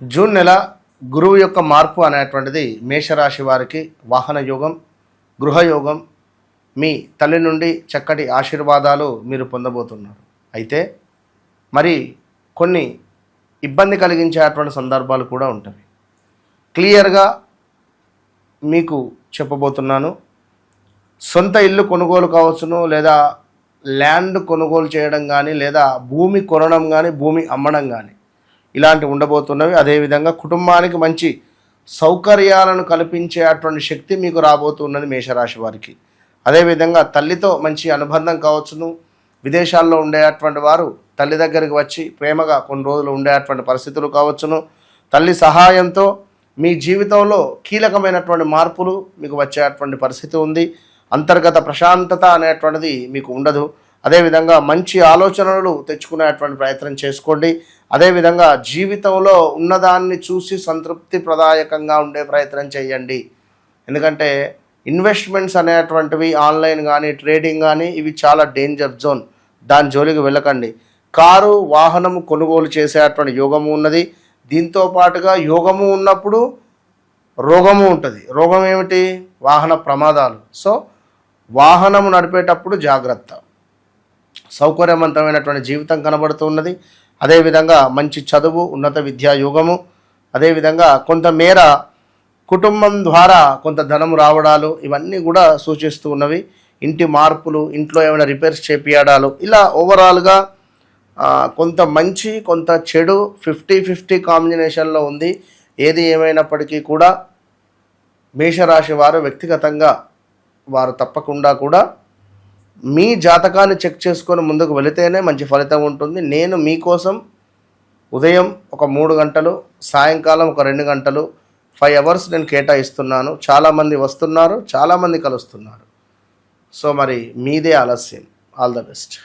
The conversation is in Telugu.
జూన్ నెల గురువు యొక్క మార్పు అనేటువంటిది మేషరాశి వారికి వాహన యోగం, గృహయోగం, మీ తల్లి నుండి చక్కటి ఆశీర్వాదాలు మీరు పొందబోతున్నారు. అయితే మరి కొన్ని ఇబ్బంది కలిగించేటువంటి సందర్భాలు కూడా ఉంటాయి. క్లియర్గా మీకు చెప్పబోతున్నాను. సొంత ఇల్లు కొనుగోలు కావచ్చును, లేదా ల్యాండ్ కొనుగోలు చేయడం కానీ, లేదా భూమి కొనడం కానీ, భూమి అమ్మడం కానీ ఇలాంటివి ఉండబోతున్నవి. అదేవిధంగా కుటుంబానికి మంచి సౌకర్యాలను కల్పించేటువంటి శక్తి మీకు రాబోతున్నది మేషరాశి వారికి. అదేవిధంగా తల్లితో మంచి అనుబంధం కావచ్చును. విదేశాల్లో ఉండేటువంటి వారు తల్లి దగ్గరికి వచ్చి ప్రేమగా కొన్ని రోజులు ఉండేటువంటి పరిస్థితులు కావచ్చును. తల్లి సహాయంతో మీ జీవితంలో కీలకమైనటువంటి మార్పులు మీకు వచ్చేటువంటి పరిస్థితి ఉంది. అంతర్గత ప్రశాంతత అనేటువంటిది మీకు ఉండదు. అదేవిధంగా మంచి ఆలోచనలు తెచ్చుకునేటువంటి ప్రయత్నం చేసుకోండి. అదేవిధంగా జీవితంలో ఉన్నదాన్ని చూసి సంతృప్తి ప్రదాయకంగా ఉండే ప్రయత్నం చేయండి. ఎందుకంటే ఇన్వెస్ట్మెంట్స్ అనేటువంటివి ఆన్లైన్ కానీ, ట్రేడింగ్ కానీ ఇవి చాలా డేంజర్ జోన్. దాని జోలికి వెళ్ళకండి. కారు, వాహనము కొనుగోలు చేసేటువంటి యోగము ఉన్నది. దీంతో పాటుగా యోగము ఉన్నప్పుడు రోగము ఉంటుంది. రోగం ఏమిటి? వాహన ప్రమాదాలు. సో వాహనము నడిపేటప్పుడు జాగ్రత్త. సౌకర్యవంతమైనటువంటి జీవితం కనబడుతున్నది. అదేవిధంగా మంచి చదువు, ఉన్నత విద్యా యోగము, అదేవిధంగా కొంతమేర కుటుంబం ద్వారా కొంత ధనము రావడాలు ఇవన్నీ కూడా సూచిస్తూ ఉన్నవి. ఇంటి మార్పులు, ఇంట్లో ఏమైనా రిపేర్స్ చేపియడాలు, ఇలా ఓవరాల్గా కొంత మంచి కొంత చెడు 50-50 కాంబినేషన్లో ఉంది. ఏది ఏమైనప్పటికీ కూడా మేషరాశి వారు వ్యక్తిగతంగా వారు తప్పకుండా కూడా మీ జాతకాన్ని చెక్ చేసుకొని ముందుకు వెళితేనే మంచి ఫలితం ఉంటుంది. నేను మీకోసం ఉదయం ఒక 3 గంటలు, సాయంకాలం ఒక 2 గంటలు, 5 అవర్స్ నేను కేటాయిస్తున్నాను. చాలామంది వస్తున్నారు, చాలామంది కలుస్తున్నారు. సో మరి మీదే ఆలస్యం. All the best.